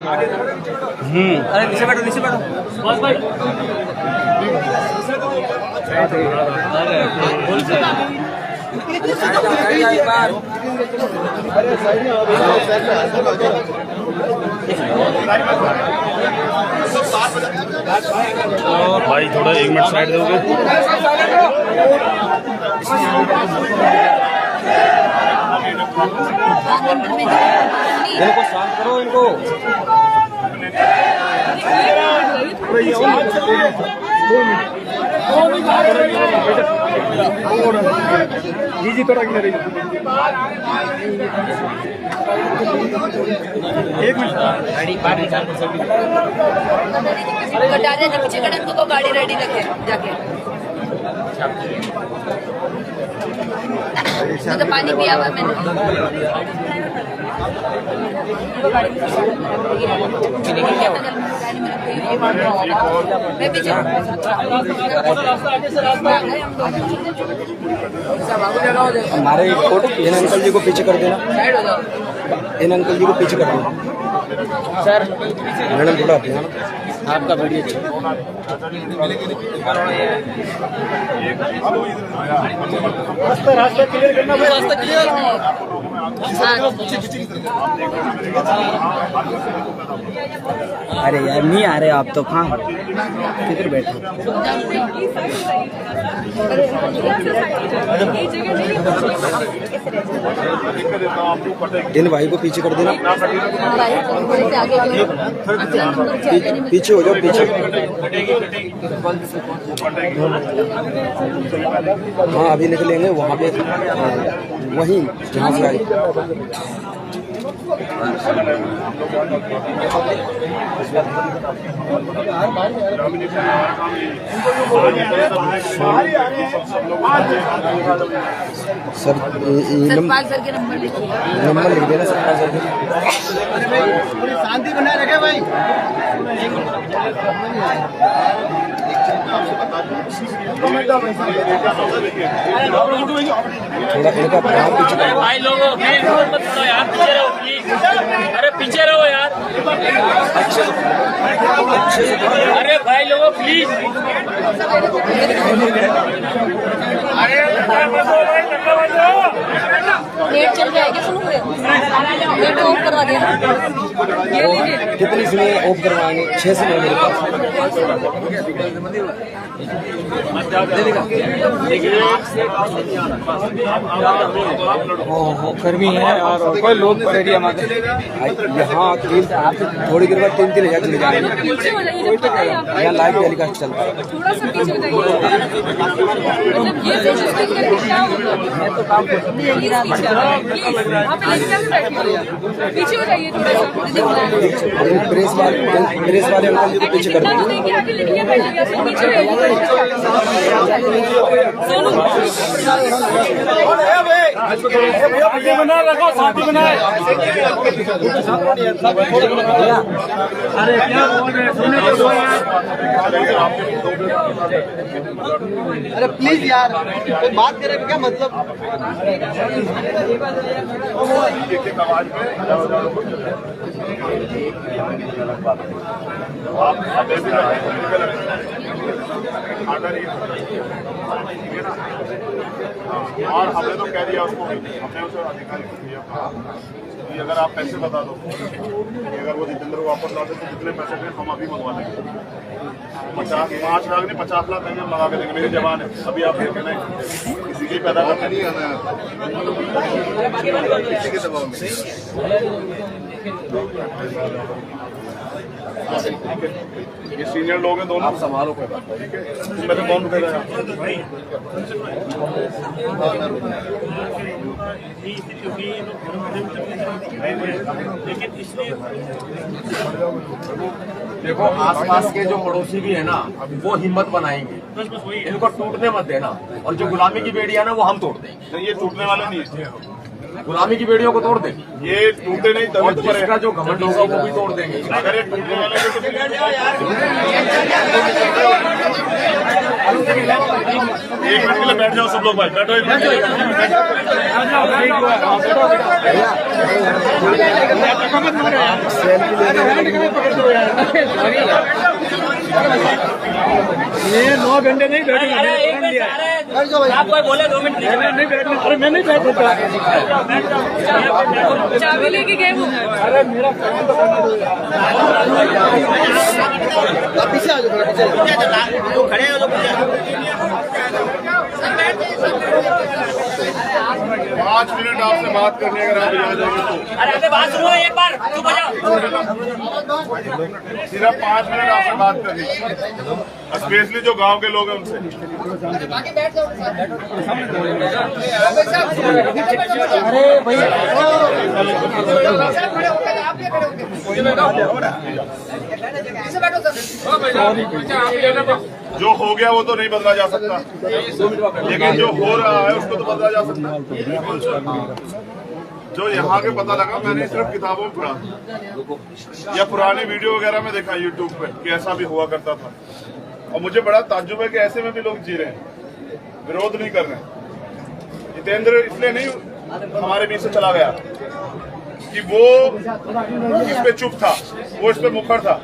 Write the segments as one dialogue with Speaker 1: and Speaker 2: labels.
Speaker 1: अरे नीचे बैठो बस भाई।
Speaker 2: भाई थोड़ा 1 मिनट साइड दोगे?
Speaker 1: इनको शांत करो इनको।
Speaker 3: जी थोड़ा एक मिनट।
Speaker 4: पीछे खड़े को गाड़ी रेडी रखे जाके। तो पानी पिया हुआ मैंने। मैं पीछे
Speaker 1: हमारे फोटो इन अंकल जी को पीछे कर देना। इन अंकल जी को पीछे कर देना सर। मैडम थोड़ा अपना आपका वीडियो
Speaker 3: रास्ता क्लियर करना।
Speaker 4: रास्ता क्लियर।
Speaker 1: अरे यार नहीं आ रहे आप तो। कहाँ किधर बैठे? इन भाई को पीछे कर देना। पीछे हो जाओ पीछे। हाँ अभी निकलेंगे वहाँ पे, वहीं जहाँ से आए। सर
Speaker 4: सर के नंबर लिख
Speaker 1: देना सर।
Speaker 3: शांति बनाए रखे भाई।
Speaker 1: थोड़ा इनका पीछे
Speaker 2: भाई लोगों प्लीज मत करो यार, पीछे रहो प्लीज। अरे पीछे रहो यार। अरे भाई लोगों प्लीज।
Speaker 4: नेट चल जाएगी। सुनो नेट ऑफ करवा देना।
Speaker 1: कितनी सिमें ऑफ करवाएंगे? 6 सिमें मेरे पास।
Speaker 3: गर्मी है और कोई लोग एरिया में
Speaker 1: यहाँ आप थोड़ी देर बाद 3-3 हज़ार चले जाएंगे। यहाँ लाइव टेलीकास्ट चलता है।
Speaker 4: पीछे हो जाइए थोड़ा सा।
Speaker 1: प्रेस वाले अंकल जी को पीछे कर देंगे।
Speaker 2: बना रखो, शांति बनाए। अरे क्या बोल रहे हैं? सुनने तो दो यार।
Speaker 3: अरे प्लीज यार कोई बात करे क्या मतलब।
Speaker 5: और हमने तो कह दिया उसको, हमने उसे अधिकारी को दिया कि अगर आप पैसे बता दो कि अगर वो जितेंद्र को वापस लाते तो जितने पैसे थे हम अभी मंगवा देंगे। 5 लाख नहीं 50 लाख देंगे, हम लगा के देंगे। मेरी जवान है, अभी आप देखे नहीं किसी की पैदा करते नहीं आना किसी के दबाव में। ये सीनियर लोग हैं दोनों, आप संभालो कोई बात ठीक है। इसमें तो कौन रुकेगा?
Speaker 6: देखो आसपास के जो पड़ोसी भी है ना वो हिम्मत बनाएंगे, इनको टूटने मत देना। और जो गुलामी की बेड़ियां ना वो हम तोड़ देंगे।
Speaker 5: ये टूटने वाले नहीं है।
Speaker 6: गुलामी की बेड़ियों को तोड़ देंगे
Speaker 5: ये टूटे नहीं
Speaker 6: और
Speaker 5: तभी तो
Speaker 6: जिसका जो घमंड होगा वो भी तोड़ देंगे।
Speaker 5: अगर ये टूटने वाले को तो एक मिनट के लिए बैठ जाओ सब लोग भाई, बैठो एक मिनट।
Speaker 3: ये 9 घंटे नहीं बैठे।
Speaker 2: अरे एक मिनट, अरे आप कोई बोले 2 मिनट नहीं बैठना। अरे मैं नहीं बैठता,
Speaker 4: चाबी लेके गए वो।
Speaker 3: अरे मेरा आप पीछे आ जाओ, थोड़ा पीछे
Speaker 2: खड़े हो लोग।
Speaker 5: 5 मिनट आपसे बात करने अगर आप आ जाएंगे तो
Speaker 2: अरे अबे बात सुनो एक बार, चुप हो जाओ।
Speaker 5: सिर्फ 5 मिनट आपसे बात करनी, स्पेशली जो गांव के लोग हैं उनसे।
Speaker 3: अरे भैया
Speaker 5: जो हो गया वो तो नहीं बदला जा सकता, लेकिन जो हो रहा है उसको तो बदला जा सकता है। जो यहाँ के पता लगा, मैंने सिर्फ किताबों में पढ़ा या पुरानी वीडियो वगैरह में देखा यूट्यूब पे कि ऐसा भी हुआ करता था, और मुझे बड़ा ताज्जुब है कि ऐसे में भी लोग जी रहे हैं, विरोध नहीं कर रहे हैं। जितेंद्र इसलिए नहीं हमारे बीच से चला गया कि वो इस पे चुप था, वो इस पे मुखर था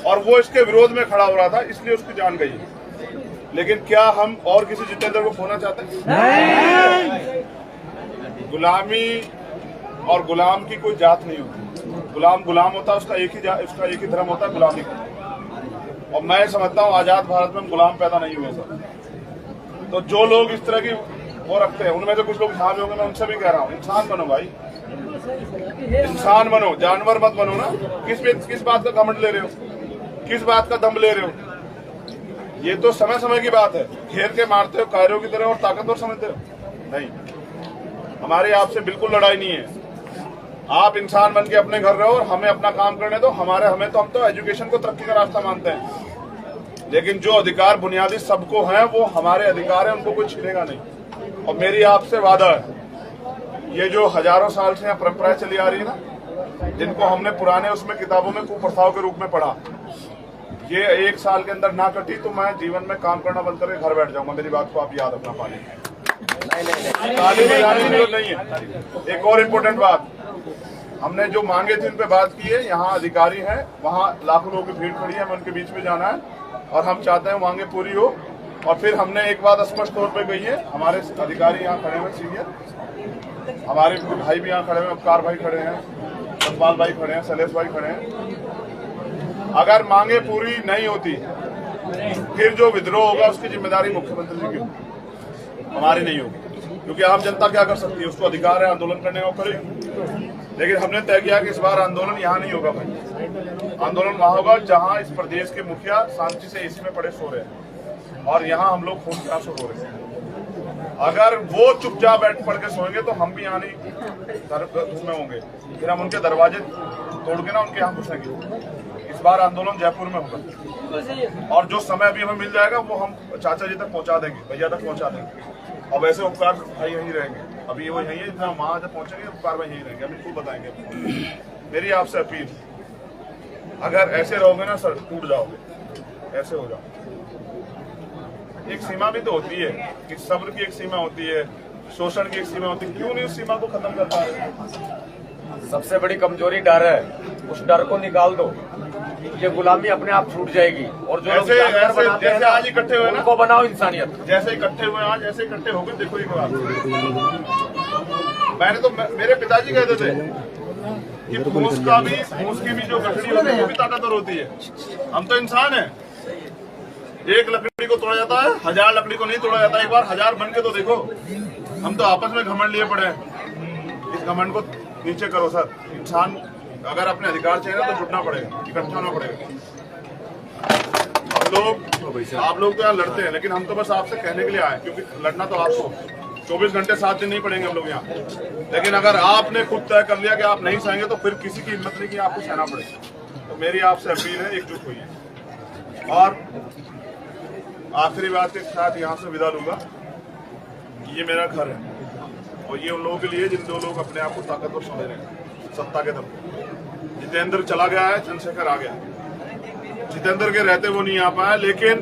Speaker 5: और वो इसके विरोध में खड़ा हो रहा था, इसलिए उसकी जान गई। लेकिन क्या हम और किसी जितेंद्र को खोना चाहते हैं? गुलामी और गुलाम की कोई जात नहीं होती। गुलाम गुलाम होता है, उसका एक ही धर्म होता है, गुलामी का। और मैं समझता हूँ आजाद भारत में हम गुलाम पैदा नहीं हुए सर। तो जो लोग इस तरह की वो रखते हैं, उनमें से कुछ लोग यहाँ भी होंगे, मैं उनसे भी कह रहा हूँ, इंसान बनो भाई, इंसान बनो, जानवर मत बनो ना। किस बात का घमंड ले रहे हो, किस बात का दम ले रहे हो? ये तो समय समय की बात है, घेर के मारते हो कायरों की तरह और ताकतवर समझते हो। नहीं, हमारी आपसे बिल्कुल लड़ाई नहीं है। आप इंसान बन के अपने घर रहो और हमें अपना काम करने दो। हम तो एजुकेशन को तरक्की का रास्ता मानते हैं, लेकिन जो अधिकार बुनियादी सबको हैं वो हमारे अधिकार हैं, उनको कोई छीनेगा नहीं। और मेरी आपसे वादा है, ये जो हजारों साल से यहाँ परंपराएं चली आ रही है ना, जिनको हमने पुराने उसमें किताबों में कुप्रथाओं के रूप में पढ़ा, ये 1 साल के अंदर ना कटी तो मैं जीवन में काम करना बंद करके घर बैठ जाऊंगा। मेरी बात को आप याद रखना। ताली बजाने की जरूरत नहीं है। एक और इम्पोर्टेंट बात, हमने जो मांगे थी उन पे बात की है। यहाँ अधिकारी हैं, वहाँ लाखों लोगों की भीड़ खड़ी है, हमें उनके बीच में जाना है और हम चाहते हैं मांगे पूरी हो। और फिर हमने एक बात स्पष्ट तौर पे कही है, हमारे अधिकारी यहाँ खड़े हुए सीनियर, हमारे भाई भी यहाँ खड़े हुए, अवकार भाई खड़े हैं, सतपाल भाई खड़े हैं, शैलेश भाई खड़े हैं। अगर मांगे पूरी नहीं होती फिर जो विद्रोह होगा उसकी जिम्मेदारी मुख्यमंत्री जी की होगी, हमारी नहीं होगी। क्योंकि आम जनता क्या कर सकती है, उसको अधिकार है आंदोलन करने का, करे। लेकिन हमने तय किया कि इस बार आंदोलन यहाँ नहीं होगा भाई, आंदोलन वहां होगा जहाँ इस प्रदेश के मुखिया शांति से एसी में पड़े सो रहे हैं और यहाँ हम लोग खून के आंसू रो रहे हैं। अगर वो चुपचाप बैठ पड़ के सोएंगे तो हम भी यहाँ नहीं उसमें होंगे, फिर हम उनके दरवाजे तोड़ के ना उनके यहाँ घुसेंगे। इस बार आंदोलन जयपुर में होगा और जो समय अभी हमें मिल जाएगा वो हम चाचा जी तक पहुँचा देंगे, भैया तक पहुँचा देंगे। और वैसे उपकार भाई यहीं रहेंगे, अभी वो यहीं है, जितना वहाँ जब पहुँचेंगे उपकार भाई यहीं रहेंगे, हम इनको बताएंगे। मेरी आपसे अपील, अगर ऐसे रहोगे ना सर टूट जाओगे, ऐसे हो जाओ। एक सीमा भी तो होती है कि सब्र की एक सीमा होती है, शोषण की एक सीमा होती है, क्यों नहीं उस सीमा को खत्म कर पा रहे?
Speaker 6: सबसे बड़ी कमजोरी डर है, उस डर को निकाल दो, ये गुलामी अपने आप छूट जाएगी। और जो
Speaker 5: जैसे आज इकट्ठे हुए ना,
Speaker 6: उनको बनाओ इंसानियत।
Speaker 5: जैसे इकट्ठे हुए आज, ऐसे इकट्ठे होकर देखो एक बात। मैंने तो मेरे पिताजी कहते थे कि फूस की भी जो गठड़ी होती है वो भी ताकतवर होती है। हम तो इंसान हैं, एक लकड़ी को तोड़ा जाता है, 1000 लकड़ी को नहीं तोड़ा जाता। एक बार 1000 बन के तो देखो। हम तो आपस में घमंड लिए पड़े हैं, इस घमंड को नीचे करो सर। इंसान अगर अपने अधिकार चाहिए ना तो जुटना पड़ेगा, इकट्ठा होना पड़ेगा। आप लोग तो यहाँ लड़ते हैं, लेकिन हम तो बस आपसे कहने के लिए आए, क्योंकि लड़ना तो आपको 24 घंटे 7 दिन नहीं पड़ेंगे हम लोग यहाँ। लेकिन अगर आपने खुद तय कर लिया कि आप नहीं सहेंगे तो फिर किसी की हिम्मत नहीं कि आपको सहना पड़ेगा। तो मेरी आपसे अपील है, एकजुट होइए। और आखिरी बात के साथ यहाँ से विदा लूंगा, ये मेरा घर है और ये उन लोगों के लिए जिन 2 लोग अपने आप को ताकतवर समझ रहे हैं सत्ता के दम पे। जितेंद्र चला गया है, चंद्रशेखर आ गया। जितेंद्र के रहते वो नहीं आ पाया, लेकिन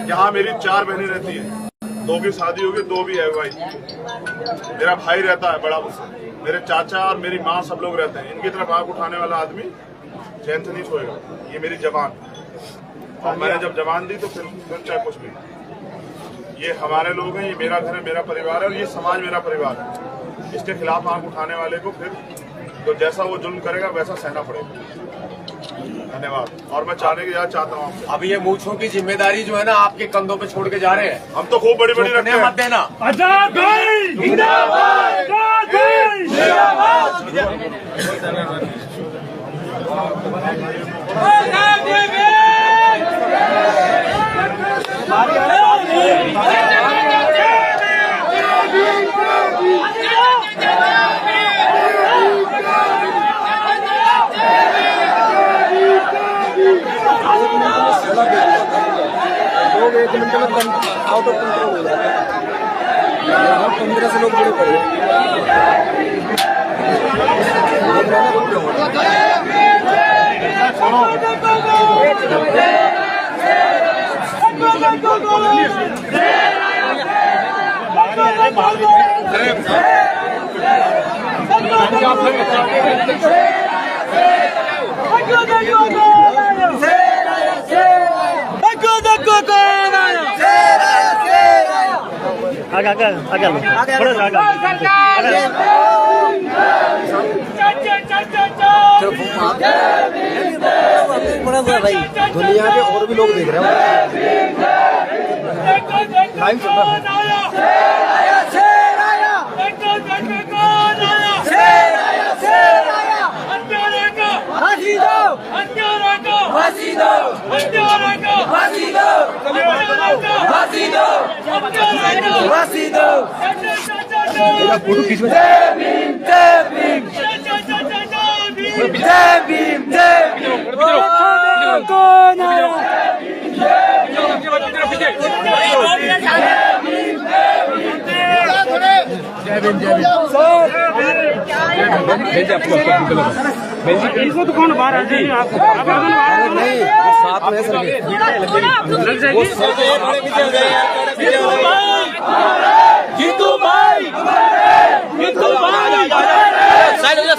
Speaker 5: यहाँ मेरी 4 बहनें रहती हैं, 2 की शादी होगी, 2 भी है भाई। मेरा भाई रहता है बड़ा मुझसे, मेरे चाचा और मेरी माँ सब लोग रहते हैं। इनकी तरफ आग उठाने वाला आदमी चैन से नहीं सोएगा। ये मेरी जबान, और मैंने जब जबान दी तो फिर चाहे कुछ भी। ये हमारे लोग हैं, ये मेरा घर है, मेरा परिवार है, और ये समाज मेरा परिवार है। इसके खिलाफ आग उठाने वाले को फिर तो जैसा वो जुल्म करेगा वैसा सहना पड़ेगा। धन्यवाद। और मैं चाहता हूँ आपसे,
Speaker 6: अब ये मूछों की जिम्मेदारी जो है ना आपके कंधों पे छोड़ के जा रहे हैं।
Speaker 5: हम तो खूब बड़ी बड़ी रखते हैं।
Speaker 6: मत देना।
Speaker 2: आजाद भाई जिंदाबाद, आजाद भाई
Speaker 1: लोग 1 मिनट में आउट ऑफ कंट्रोल हो जाते हैं। यहाँ 15 से लोग जुड़े पड़े दुनिया के और भी लोग देख रहे हैं। लाइव चल रहा है। फोटो खींच में
Speaker 2: इसको तो कौन बाहर आ जाइए आप
Speaker 1: नहीं, वो साथ में सर
Speaker 2: जीतू भाई साइड हो जा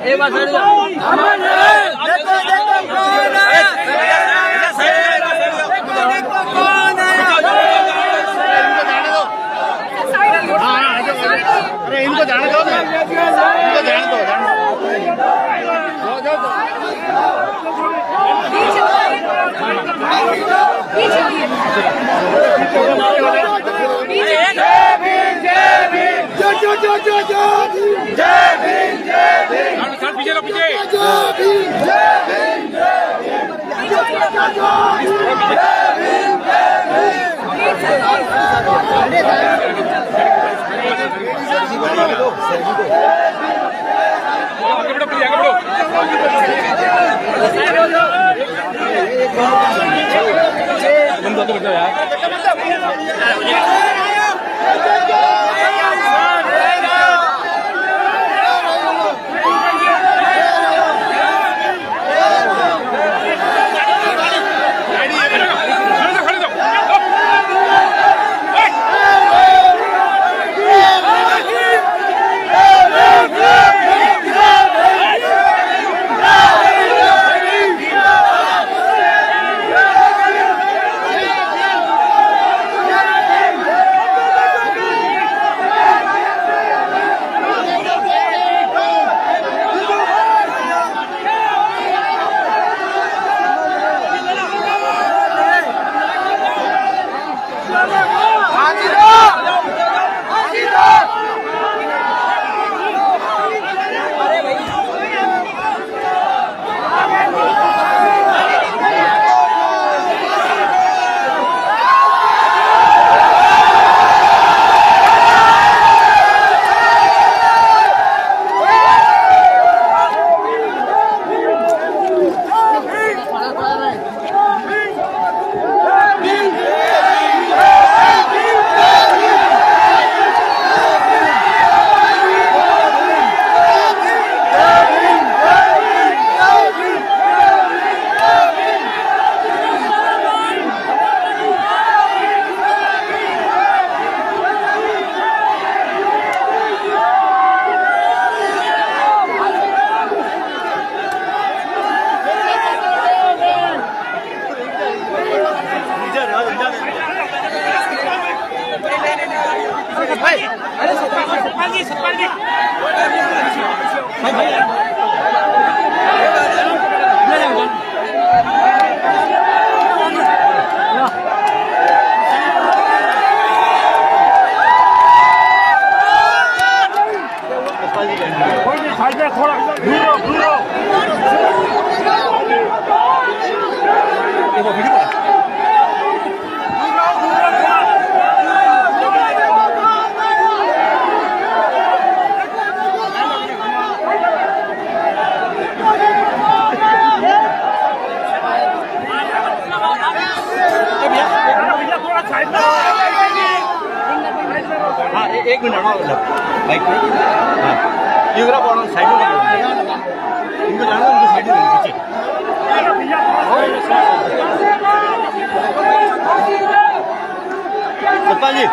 Speaker 2: एक बार साइड
Speaker 3: अरे इनको जाने दो, इनको जाने दो।
Speaker 1: हाँ एक मिनट बाइक में हाँ ये साइड में इनको जाना उनको साइड में पीछे सत्ता जी